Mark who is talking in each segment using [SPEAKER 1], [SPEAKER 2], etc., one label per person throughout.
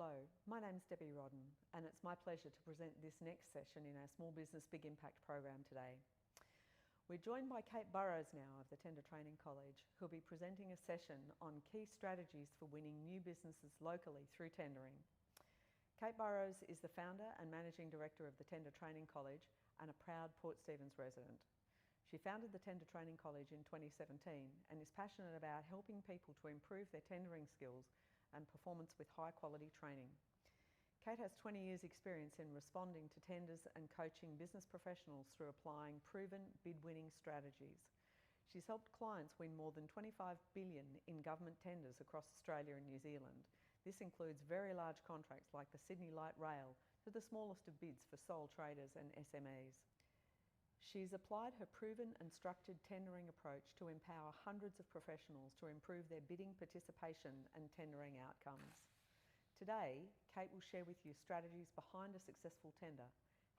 [SPEAKER 1] Hello, my name's Debbie Rodden and it's my pleasure to present this next session in our Small Business Big Impact program today. We're joined by Kate Burrows now of the Tender Training College, who'll be presenting a session on key strategies for winning new businesses locally through tendering. Kate Burrows is the founder and managing director of the Tender Training College and a proud Port Stephens resident. She founded the Tender Training College in 2017 and is passionate about helping people to improve their tendering skills and performance with high quality training. Kate has 20 years experience in responding to tenders and coaching business professionals through applying proven bid-winning strategies. She's helped clients win more than $25 billion in government tenders across Australia and New Zealand. This includes very large contracts like the Sydney Light Rail to the smallest of bids for sole traders and SMEs. She's applied her proven and structured tendering approach to empower hundreds of professionals to improve their bidding participation and tendering outcomes. Today, Kate will share with you strategies behind a successful tender,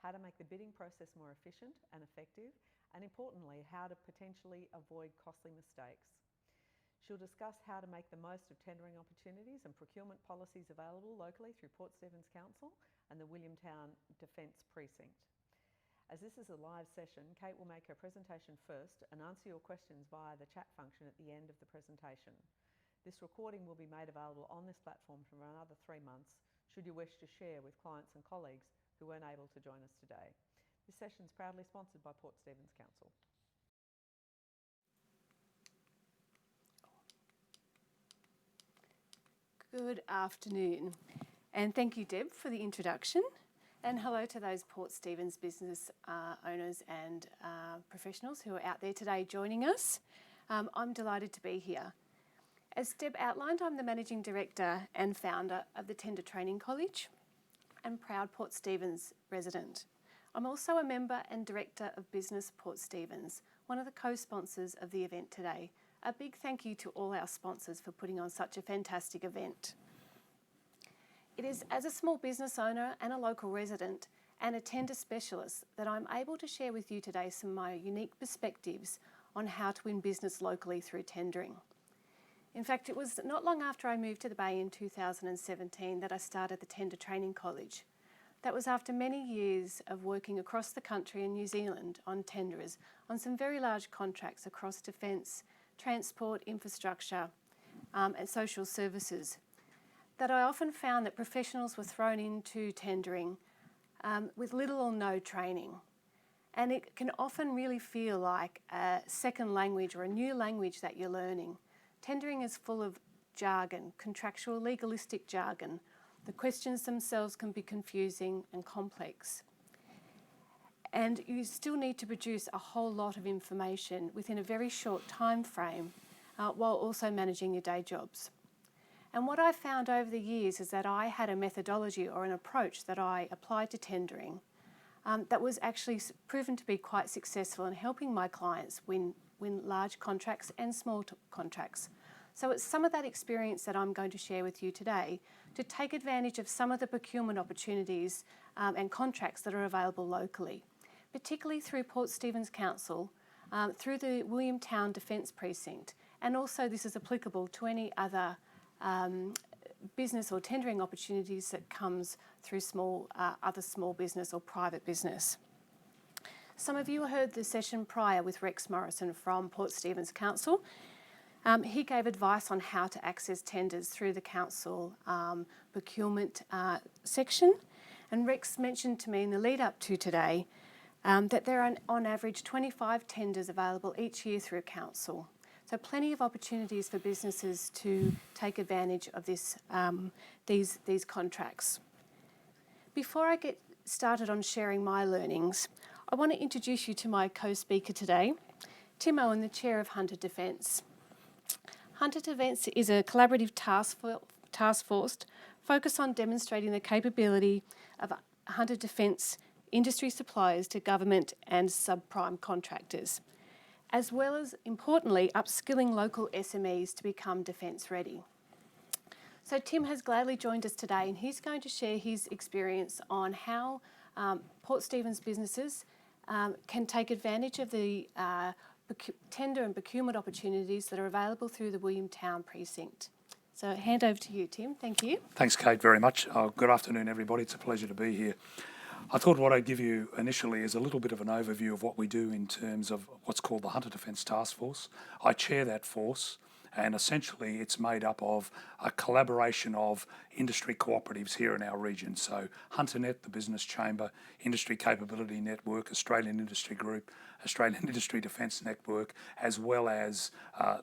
[SPEAKER 1] how to make the bidding process more efficient and effective, and importantly, how to potentially avoid costly mistakes. She'll discuss how to make the most of tendering opportunities and procurement policies available locally through Port Stephens Council and the Williamtown Defence Precinct. As this is a live session, Kate will make her presentation first and answer your questions via the chat function at the end of the presentation. This recording will be made available on this platform for another 3 months, should you wish to share with clients and colleagues who weren't able to join us today. This session is proudly sponsored by Port Stephens Council.
[SPEAKER 2] Good afternoon, and thank you, Deb, for the introduction. And hello to those Port Stephens business owners and professionals who are out there today joining us. I'm delighted to be here. As Deb outlined, I'm the Managing Director and founder of the Tender Training College and proud Port Stephens resident. I'm also a member and Director of Business Port Stephens, one of the co-sponsors of the event today. A big thank you to all our sponsors for putting on such a fantastic event. It is as a small business owner and a local resident and a tender specialist that I'm able to share with you today some of my unique perspectives on how to win business locally through tendering. In fact, it was not long after I moved to the Bay in 2017 that I started the Tender Training College. That was after many years of working across the country and New Zealand on tenders on some very large contracts across defence, transport, infrastructure and social services, that I often found that professionals were thrown into tendering with little or no training. And it can often really feel like a second language or a new language that you're learning. Tendering is full of jargon, contractual, legalistic jargon. The questions themselves can be confusing and complex. And you still need to produce a whole lot of information within a very short time frame while also managing your day jobs. And what I found over the years is that I had a methodology or an approach that I applied to tendering that was actually proven to be quite successful in helping my clients win large contracts and small contracts. So it's some of that experience that I'm going to share with you today to take advantage of some of the procurement opportunities and contracts that are available locally, particularly through Port Stephens Council, through the Williamtown Defence Precinct, and also this is applicable to any other business or tendering opportunities that comes through other small business or private business. Some of you heard the session prior with Rex Morrison from Port Stephens Council. He gave advice on how to access tenders through the council procurement section. And Rex mentioned to me in the lead up to today that there are on average 25 tenders available each year through council. So plenty of opportunities for businesses to take advantage of these contracts. Before I get started on sharing my learnings, I want to introduce you to my co-speaker today, Tim Owen, the Chair of Hunter Defence. Hunter Defence is a collaborative task force focused on demonstrating the capability of Hunter Defence industry suppliers to government and subprime contractors, as well as, importantly, upskilling local SMEs to become defence ready. So Tim has gladly joined us today and he's going to share his experience on how Port Stephens businesses can take advantage of the tender and procurement opportunities that are available through the Williamtown precinct. So hand over to you, Tim. Thank you.
[SPEAKER 3] Thanks, Kate, very much. Good afternoon, everybody. It's a pleasure to be here. I thought what I'd give you initially is a little bit of an overview of what we do in terms of what's called the Hunter Defence Task Force. I chair that force, and essentially it's made up of a collaboration of industry cooperatives here in our region. So HunterNet, the Business Chamber, Industry Capability Network, Australian Industry Group, Australian Industry Defence Network, as well as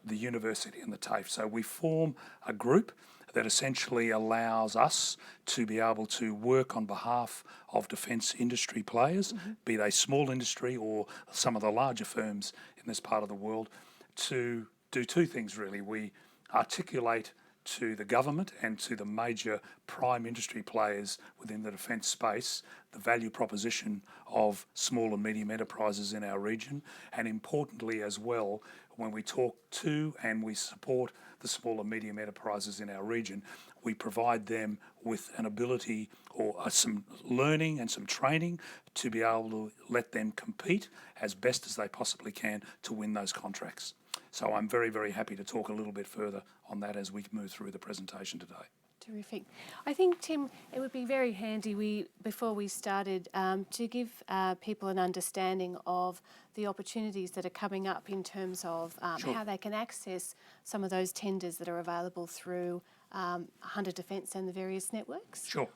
[SPEAKER 3] the university and the TAFE. So we form a group that essentially allows us to be able to work on behalf of defence industry players, be they small industry or some of the larger firms in this part of the world, to do two things really. We articulate to the government and to the major prime industry players within the defence space the value proposition of small and medium enterprises in our region, and importantly as well, when we talk to and we support the small and medium enterprises in our region, we provide them with an ability or some learning and some training to be able to let them compete as best as they possibly can to win those contracts. So I'm very, very happy to talk a little bit further on that as we move through the presentation today.
[SPEAKER 2] Terrific. I think, Tim, it would be very handy before we started to give people an understanding of the opportunities that are coming up in terms of
[SPEAKER 3] Sure.
[SPEAKER 2] how they can access some of those tenders that are available through Hunter Defence and the various networks.
[SPEAKER 3] Sure.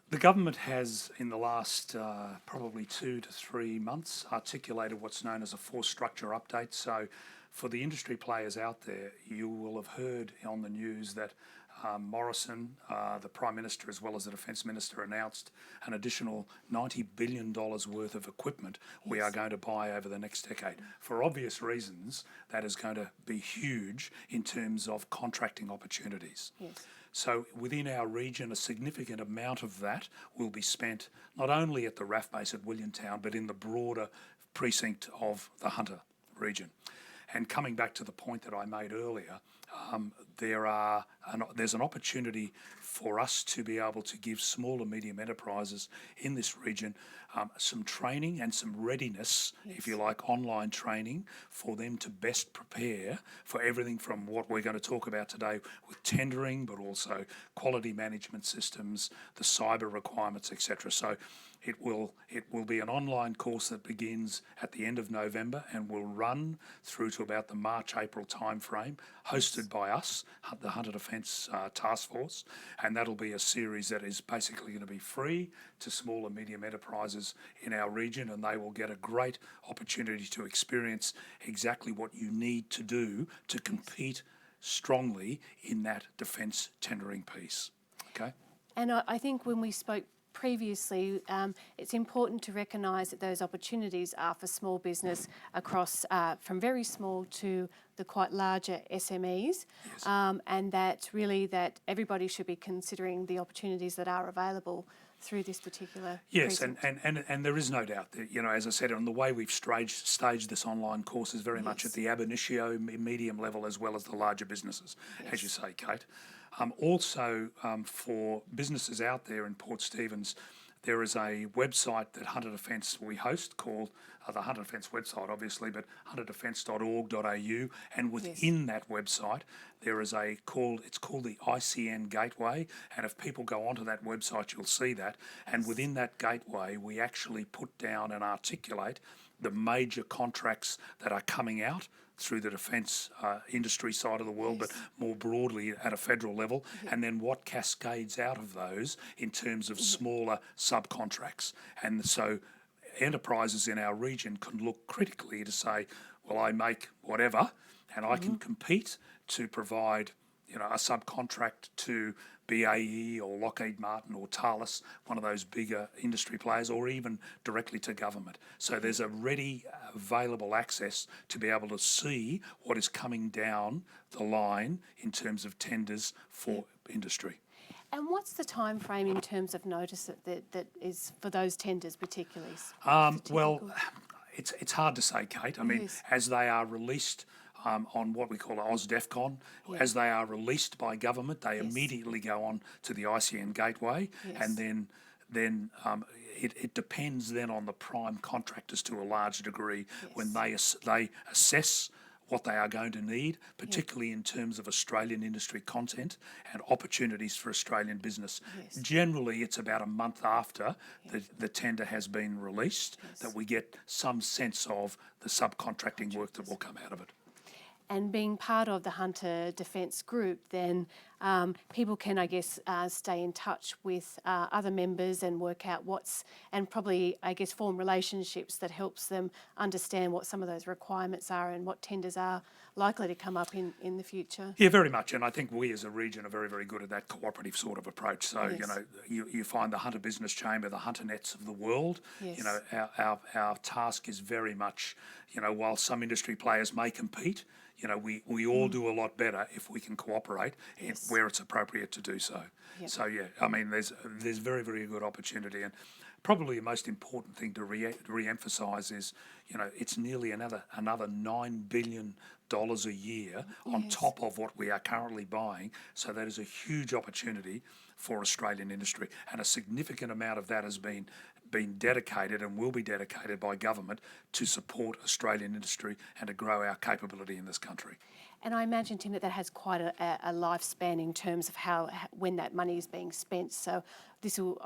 [SPEAKER 3] The government has, in the last probably 2 to 3 months, articulated what's known as a force structure update. So for the industry players out there, you will have heard on the news that Morrison, the Prime Minister, as well as the Defence Minister, announced an additional $90 billion worth of equipment we are going to buy over the next decade. For obvious reasons, that is going to be huge in terms of contracting opportunities.
[SPEAKER 2] Yes.
[SPEAKER 3] So within our region, a significant amount of that will be spent not only at the RAF base at Williamtown, but in the broader precinct of the Hunter region. And coming back to the point that I made earlier, there's an opportunity for us to be able to give small and medium enterprises in this region some training and some readiness, if you like, online training for them to best prepare for everything from what we're going to talk about today with tendering, but also quality management systems, the cyber requirements, etc. So it will be an online course that begins at the end of November and will run through to about the March-April timeframe, hosted by us, the Hunter Defence Task Force, and that'll be a series that is basically going to be free to small and medium enterprises in our region, and they will get a great opportunity to experience exactly what you need to do to compete strongly in that defence tendering piece. Okay?
[SPEAKER 2] And I think when we spoke previously, it's important to recognise that those opportunities are for small business across from very small to the quite larger SMEs, and that really that everybody should be considering the opportunities that are available through this particular
[SPEAKER 3] precinct. And there is no doubt that, you know, as I said, on the way we've staged this online course is very much at the ab initio medium level as well as the larger businesses, as you say, Kate. Also, for businesses out there in Port Stephens, there is a website that Hunter Defence we host called the Hunter Defence website, obviously, but hunterdefence.org.au, and within that website there is it's called the ICN Gateway, and if people go onto that website you'll see that, and within that gateway we actually put down and articulate the major contracts that are coming out through the defence industry side of the world, but more broadly at a federal level, and then what cascades out of those in terms of smaller subcontracts. And so enterprises in our region can look critically to say, well, I make whatever, and I can compete to provide, you know, a subcontract to BAE or Lockheed Martin or Thales, one of those bigger industry players, or even directly to government. So there's a ready, available access to be able to see what is coming down the line in terms of tenders for industry.
[SPEAKER 2] And what's the time frame in terms of notice that is for those tenders particularly?
[SPEAKER 3] Well, it's hard to say, Kate. I mean, as they are released on what we call AusDefCon, as they are released by government, they immediately go on to the ICN Gateway, and then it depends then on the prime contractors to a large degree when they assess what they are going to need, particularly in terms of Australian industry content and opportunities for Australian business.
[SPEAKER 2] Yes.
[SPEAKER 3] Generally, it's about a month after the tender has been released that we get some sense of the subcontracting work that will come out of it.
[SPEAKER 2] And being part of the Hunter Defence Group, then people can, I guess, stay in touch with other members and work out and probably, I guess, form relationships that helps them understand what some of those requirements are and what tenders are likely to come up in the future.
[SPEAKER 3] Yeah, very much. And I think we as a region are very, very good at that cooperative sort of approach. So,
[SPEAKER 2] Yes.
[SPEAKER 3] you find the Hunter Business Chamber, the Hunter Nets of the world.
[SPEAKER 2] Yes.
[SPEAKER 3] Our task is very much, while some industry players may compete, we all do a lot better if we can cooperate where it's appropriate to do so.
[SPEAKER 2] Yep.
[SPEAKER 3] So, there's very, very good opportunity. And probably the most important thing to re-emphasise is, it's nearly another $9 billion a year on top of what we are currently buying. So that is a huge opportunity for Australian industry, and a significant amount of that has been dedicated and will be dedicated by government to support Australian industry and to grow our capability in this country.
[SPEAKER 2] And I imagine, Tim, that has quite a lifespan in terms of when that money is being spent. So this will,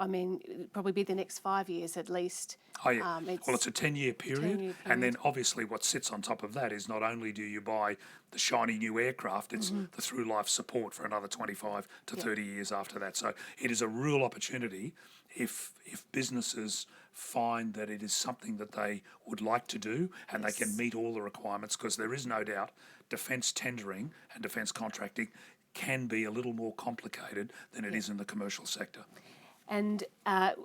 [SPEAKER 2] probably be the next 5 years at least.
[SPEAKER 3] Oh, yeah. It's a 10-year period. And then obviously what sits on top of that is not only do you buy the shiny new aircraft, it's the through-life support for another 25 to 30 years after that. So it is a real opportunity if businesses find that it is something that they would like to do and they can meet all the requirements, because there is no doubt defence tendering and defence contracting can be a little more complicated than it is in the commercial sector.
[SPEAKER 2] And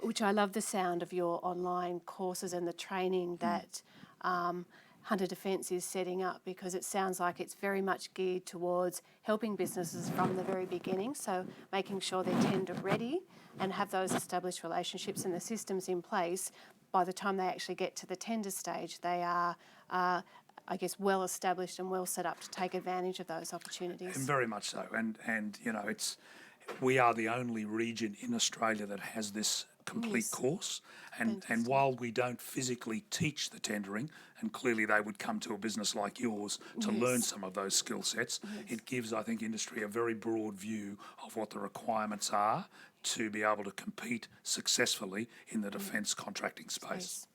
[SPEAKER 2] which I love the sound of your online courses and the training that Hunter Defence is setting up, because it sounds like it's very much geared towards helping businesses from the very beginning, so making sure they're tender ready and have those established relationships and the systems in place. By the time they actually get to the tender stage, they are, I guess, well established and well set up to take advantage of those opportunities.
[SPEAKER 3] And very much so. And we are the only region in Australia that has this complete course. And while we don't physically teach the tendering, and clearly they would come to a business like yours to learn some of those skill sets, it gives, I think, industry a very broad view of what the requirements are to be able to compete successfully in the defence contracting space.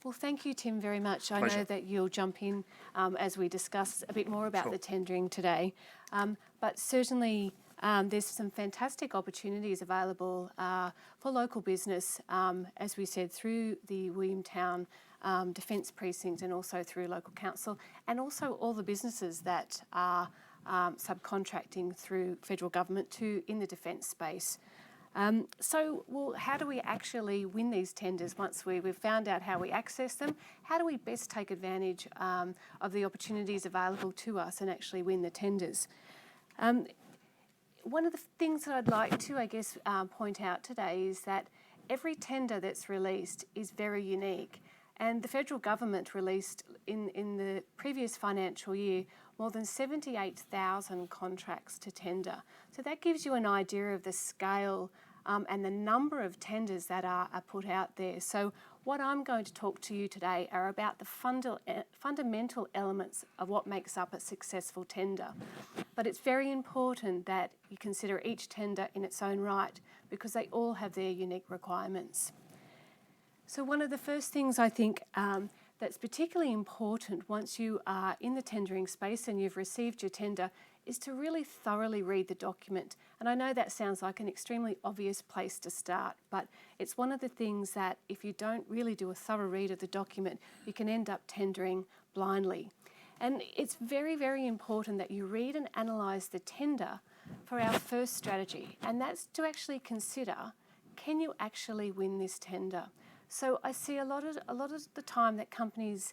[SPEAKER 2] Well, thank you, Tim, very much.
[SPEAKER 3] Pleasure.
[SPEAKER 2] I know that you'll jump in as we discuss a bit more about the tendering today. But certainly there's some fantastic opportunities available for local business, as we said, through the Williamtown Defence Precinct and also through local council, and also all the businesses that are subcontracting through federal government in the defence space. How do we actually win these tenders once we've found out how we access them? How do we best take advantage of the opportunities available to us and actually win the tenders? One of the things that I'd like to, I guess, point out today is that every tender that's released is very unique. And the federal government released in the previous financial year more than 78,000 contracts to tender. So that gives you an idea of the scale and the number of tenders that are put out there. So what I'm going to talk to you today are about the fundamental elements of what makes up a successful tender. But it's very important that you consider each tender in its own right, because they all have their unique requirements. So one of the first things I think that's particularly important once you are in the tendering space and you've received your tender is to really thoroughly read the document. And I know that sounds like an extremely obvious place to start, but it's one of the things that if you don't really do a thorough read of the document, you can end up tendering blindly. And it's very, very important that you read and analyse the tender for our first strategy, and that's to actually consider, can you actually win this tender? So I see a lot of the time that companies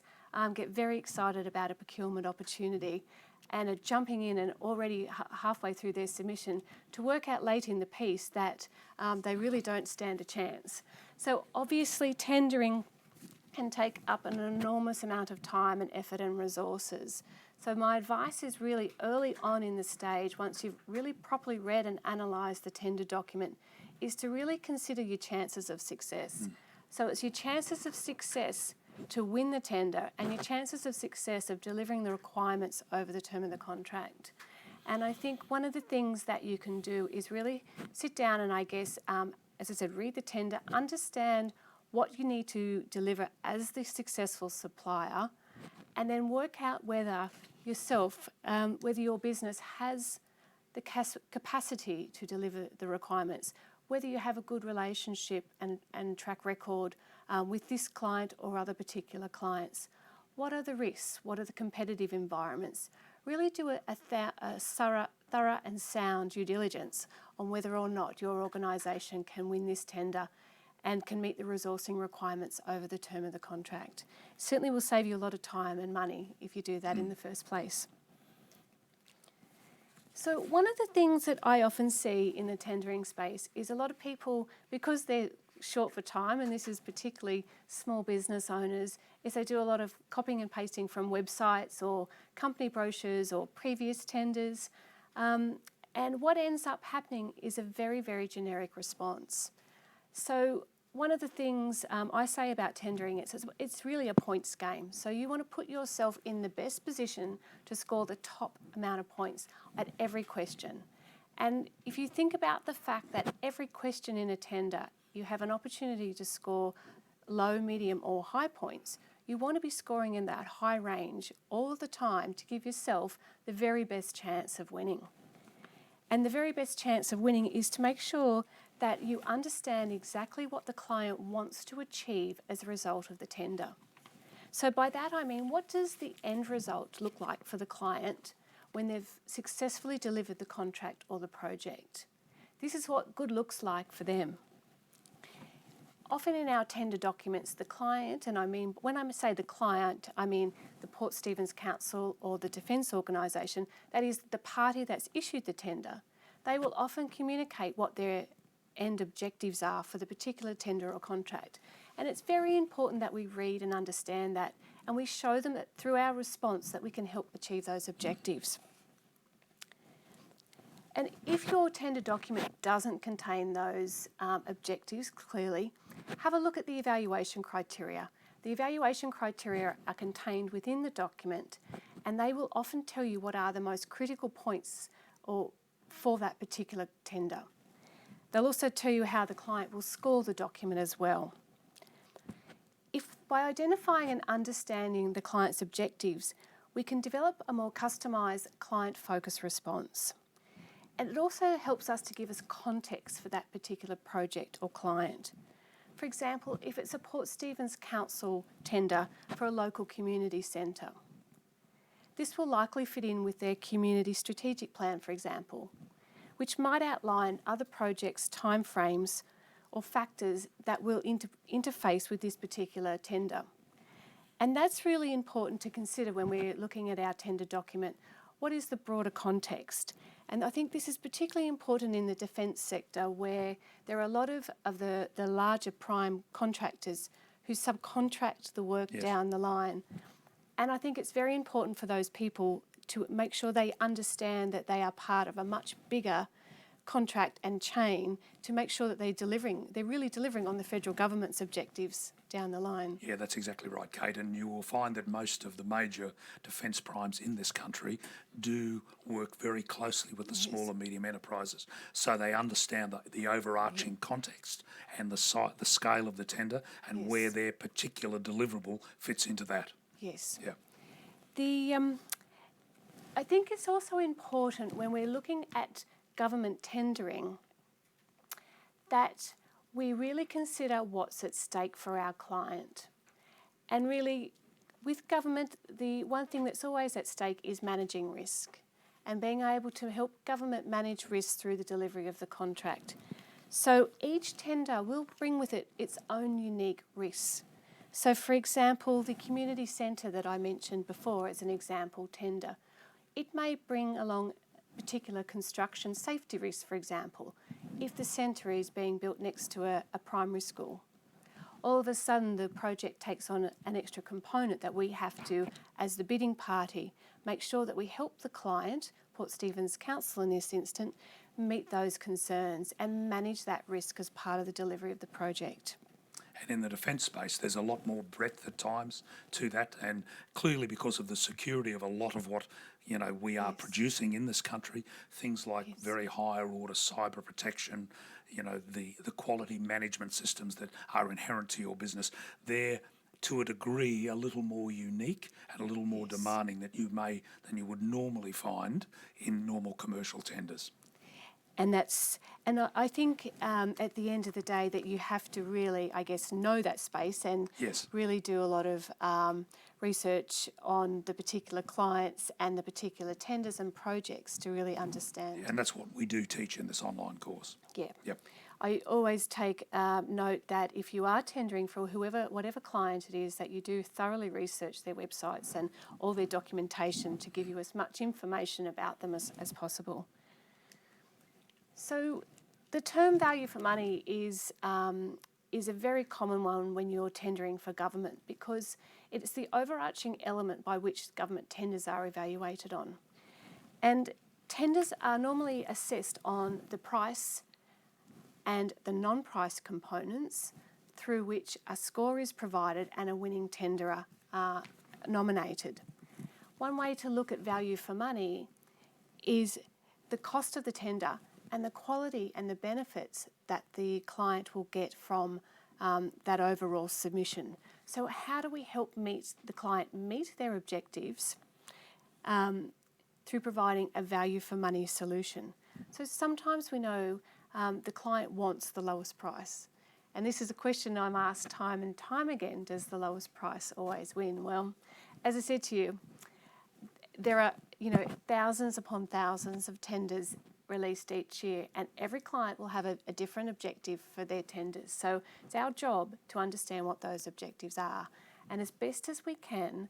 [SPEAKER 2] get very excited about a procurement opportunity and are jumping in and already halfway through their submission to work out late in the piece that they really don't stand a chance. So obviously tendering can take up an enormous amount of time and effort and resources. So my advice is really early on in the stage, once you've really properly read and analysed the tender document, is to really consider your chances of success. So it's your chances of success to win the tender and your chances of success of delivering the requirements over the term of the contract. And I think one of the things that you can do is really sit down and, I guess, as I said, read the tender, understand what you need to deliver as the successful supplier, and then work out whether yourself, whether your business has the capacity to deliver the requirements, whether you have a good relationship and track record with this client or other particular clients. What are the risks? What are the competitive environments? Really do a thorough and sound due diligence on whether or not your organisation can win this tender and can meet the resourcing requirements over the term of the contract. Certainly will save you a lot of time and money if you do that in the first place. So one of the things that I often see in the tendering space is a lot of people, because they're short for time, and this is particularly small business owners, is they do a lot of copying and pasting from websites or company brochures or previous tenders. And what ends up happening is a very, very generic response. So one of the things I say about tendering, it's really a points game. So you want to put yourself in the best position to score the top amount of points at every question. And if you think about the fact that every question in a tender, you have an opportunity to score low, medium or high points, you want to be scoring in that high range all the time to give yourself the very best chance of winning. And the very best chance of winning is to make sure that you understand exactly what the client wants to achieve as a result of the tender. So by that I mean, what does the end result look like for the client when they've successfully delivered the contract or the project? This is what good looks like for them. Often in our tender documents, the client, and I mean, when I say the client, I mean the Port Stephens Council or the Defence Organisation, that is the party that's issued the tender, they will often communicate what their end objectives are for the particular tender or contract. And it's very important that we read and understand that, and we show them that through our response that we can help achieve those objectives. And if your tender document doesn't contain those objectives clearly, have a look at the evaluation criteria. The evaluation criteria are contained within the document, and they will often tell you what are the most critical points for that particular tender. They'll also tell you how the client will score the document as well. If by identifying and understanding the client's objectives, we can develop a more customised client-focused response. And it also helps us to give us context for that particular project or client. For example, if it's a Port Stephens Council tender for a local community centre, this will likely fit in with their community strategic plan, for example, which might outline other projects' timeframes or factors that will interface with this particular tender. And that's really important to consider when we're looking at our tender document. What is the broader context? And I think this is particularly important in the defence sector, where there are a lot of the larger prime contractors who subcontract the work down the line. And I think it's very important for those people to make sure they understand that they are part of a much bigger contract and chain to make sure that they're really delivering on the federal government's objectives down the line.
[SPEAKER 3] Yeah, that's exactly right, Kate. And you will find that most of the major defence primes in this country do work very closely with the small and medium enterprises, so they understand the overarching context and the scale of the tender and where their particular deliverable fits into that.
[SPEAKER 2] Yes.
[SPEAKER 3] Yeah.
[SPEAKER 2] I think it's also important when we're looking at government tendering that we really consider what's at stake for our client. And really, with government, the one thing that's always at stake is managing risk and being able to help government manage risk through the delivery of the contract. So each tender will bring with it its own unique risks. So for example, the community centre that I mentioned before as an example tender, it may bring along particular construction safety risks, for example, if the centre is being built next to a primary school. All of a sudden the project takes on an extra component that we have to, as the bidding party, make sure that we help the client, Port Stephens Council in this instance, meet those concerns and manage that risk as part of the delivery of the project.
[SPEAKER 3] And in the defence space, there's a lot more breadth at times to that, and clearly because of the security of a lot of what we are producing in this country, things like very higher order cyber protection, the quality management systems that are inherent to your business, they're to a degree a little more unique and a little more demanding than you would normally find in normal commercial tenders.
[SPEAKER 2] And I think at the end of the day that you have to really, I guess, know that space and really do a lot of research on the particular clients and the particular tenders and projects to really understand.
[SPEAKER 3] And that's what we do teach in this online course.
[SPEAKER 2] Yeah.
[SPEAKER 3] Yep.
[SPEAKER 2] I always take note that if you are tendering for whatever client it is, that you do thoroughly research their websites and all their documentation to give you as much information about them as possible. So the term value for money is a very common one when you're tendering for government, because it's the overarching element by which government tenders are evaluated on. And tenders are normally assessed on the price and the non-price components through which a score is provided and a winning tenderer are nominated. One way to look at value for money is the cost of the tender and the quality and the benefits that the client will get from that overall submission. So how do we help the client meet their objectives through providing a value for money solution? So sometimes we know the client wants the lowest price. And this is a question I'm asked time and time again: does the lowest price always win? Well, as I said to you, there are thousands upon thousands of tenders released each year, and every client will have a different objective for their tenders. So it's our job to understand what those objectives are, and as best as we can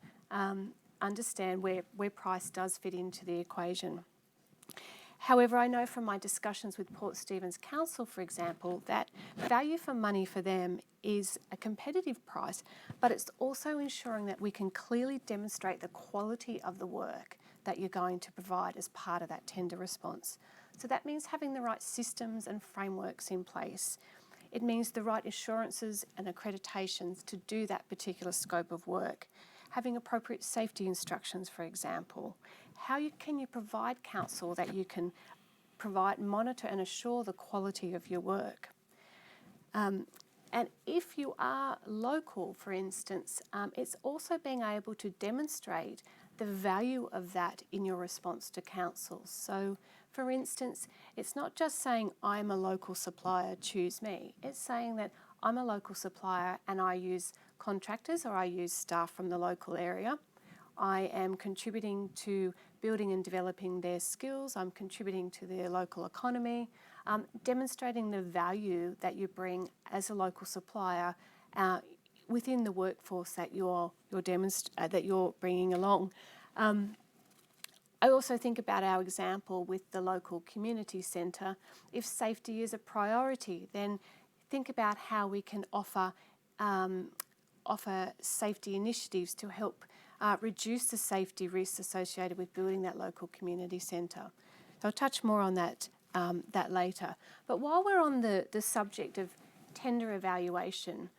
[SPEAKER 2] understand where price does fit into the equation. However, I know from my discussions with Port Stephens Council, for example, that value for money for them is a competitive price, but it's also ensuring that we can clearly demonstrate the quality of the work that you're going to provide as part of that tender response. So that means having the right systems and frameworks in place. It means the right assurances and accreditations to do that particular scope of work. Having appropriate safety instructions, for example. How can you provide counsel that you can monitor and assure the quality of your work? And if you are local, for instance, it's also being able to demonstrate the value of that in your response to council. So, for instance, it's not just saying, I'm a local supplier, choose me. It's saying that I'm a local supplier and I use contractors or I use staff from the local area. I am contributing to building and developing their skills. I'm contributing to their local economy, demonstrating the value that you bring as a local supplier within the workforce that you're bringing along. I also think about our example with the local community centre. If safety is a priority, then think about how we can offer safety initiatives to help reduce the safety risks associated with building that local community centre. So I'll touch more on that later. But while we're on the subject of tender evaluation,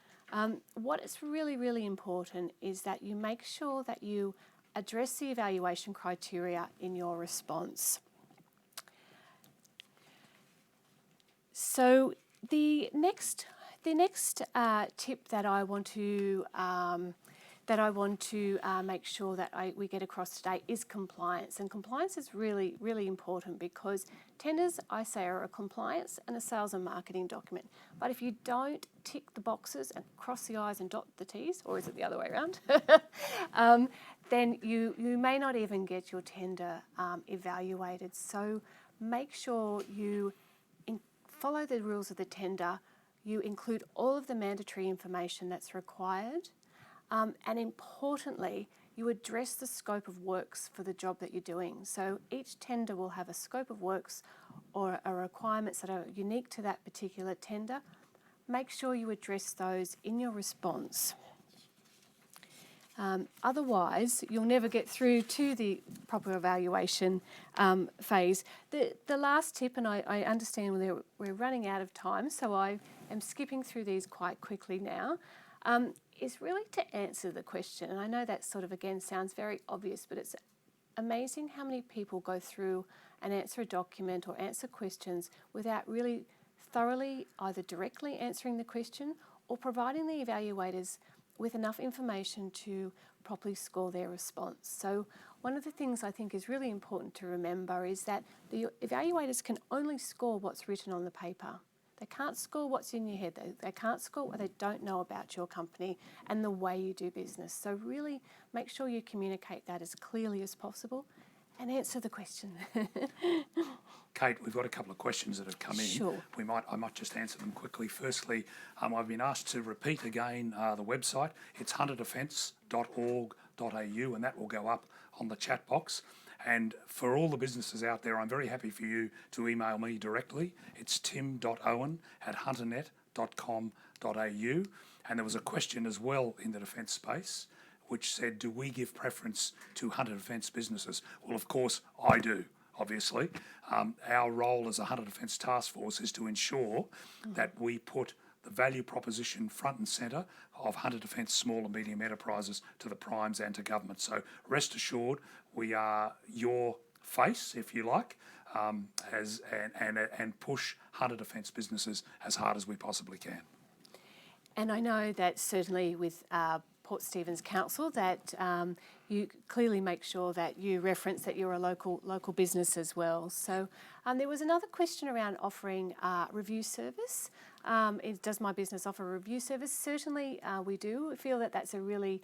[SPEAKER 2] what is really, really important is that you make sure that you address the evaluation criteria in your response. So the next tip that I want to make sure that we get across today is compliance. And compliance is really, really important because tenders, I say, are a compliance and a sales and marketing document. But if you don't tick the boxes and cross the I's and dot the T's, or is it the other way around, then you may not even get your tender evaluated. So make sure you follow the rules of the tender. You include all of the mandatory information that's required. And importantly, you address the scope of works for the job that you're doing. So each tender will have a scope of works or requirements that are unique to that particular tender. Make sure you address those in your response. Otherwise, you'll never get through to the proper evaluation phase. The last tip, and I understand we're running out of time, so I am skipping through these quite quickly now, is really to answer the question. And I know that sort of, again, sounds very obvious, but it's amazing how many people go through and answer a document or answer questions without really thoroughly either directly answering the question or providing the evaluators with enough information to properly score their response. So one of the things I think is really important to remember is that the evaluators can only score what's written on the paper. They can't score what's in your head. They can't score what they don't know about your company and the way you do business. So really make sure you communicate that as clearly as possible and answer the question.
[SPEAKER 3] Kate, we've got a couple of questions that have come in.
[SPEAKER 2] Sure.
[SPEAKER 3] I might just answer them quickly. Firstly, I've been asked to repeat again the website. It's hunterdefence.org.au, and that will go up on the chat box. And for all the businesses out there, I'm very happy for you to email me directly. It's tim.owen@hunternet.com.au. And there was a question as well in the defence space which said, do we give preference to Hunter Defence businesses? Well, of course, I do, obviously. Our role as a Hunter Defence Task Force is to ensure that we put the value proposition front and centre of Hunter Defence small and medium enterprises to the primes and to government. So rest assured, we are your face, if you like, and push Hunter Defence businesses as hard as we possibly can.
[SPEAKER 2] And I know that certainly with Port Stephens Council that you clearly make sure that you reference that you're a local business as well. So there was another question around offering review service. Does my business offer a review service? Certainly we do. We feel that that's a really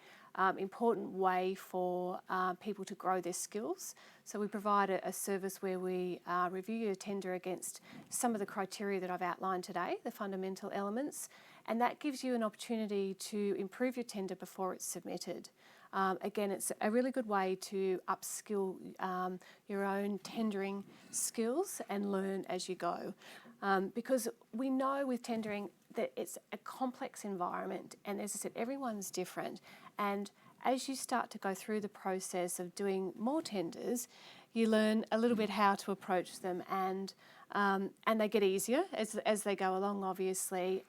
[SPEAKER 2] important way for people to grow their skills. So we provide a service where we review your tender against some of the criteria that I've outlined today, the fundamental elements, and that gives you an opportunity to improve your tender before it's submitted. Again, it's a really good way to upskill your own tendering skills and learn as you go. Because we know with tendering that it's a complex environment, and as I said, everyone's different. And as you start to go through the process of doing more tenders, you learn a little bit how to approach them, and they get easier as they go along, obviously.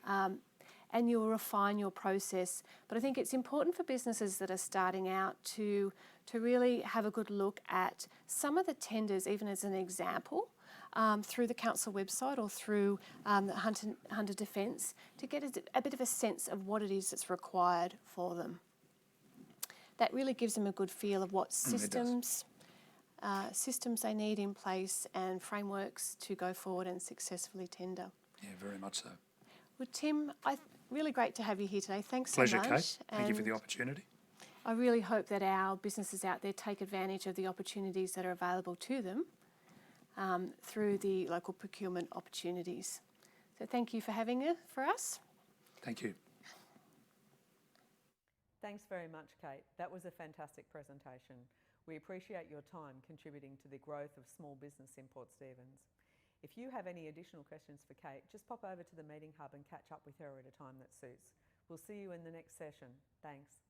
[SPEAKER 2] And you'll refine your process. But I think it's important for businesses that are starting out to really have a good look at some of the tenders, even as an example, through the council website or through the Hunter Defence, to get a bit of a sense of what it is that's required for them. That really gives them a good feel of what systems they need in place and frameworks to go forward and successfully tender.
[SPEAKER 3] Yeah, very much so.
[SPEAKER 2] Well, Tim, really great to have you here today. Thanks so much.
[SPEAKER 3] Pleasure, Kate. Thank you for the opportunity.
[SPEAKER 2] I really hope that our businesses out there take advantage of the opportunities that are available to them through the local procurement opportunities. So thank you for having it for us.
[SPEAKER 3] Thank you.
[SPEAKER 1] Thanks very much, Kate. That was a fantastic presentation. We appreciate your time contributing to the growth of small business in Port Stephens. If you have any additional questions for Kate, just pop over to the meeting hub and catch up with her at a time that suits. We'll see you in the next session. Thanks.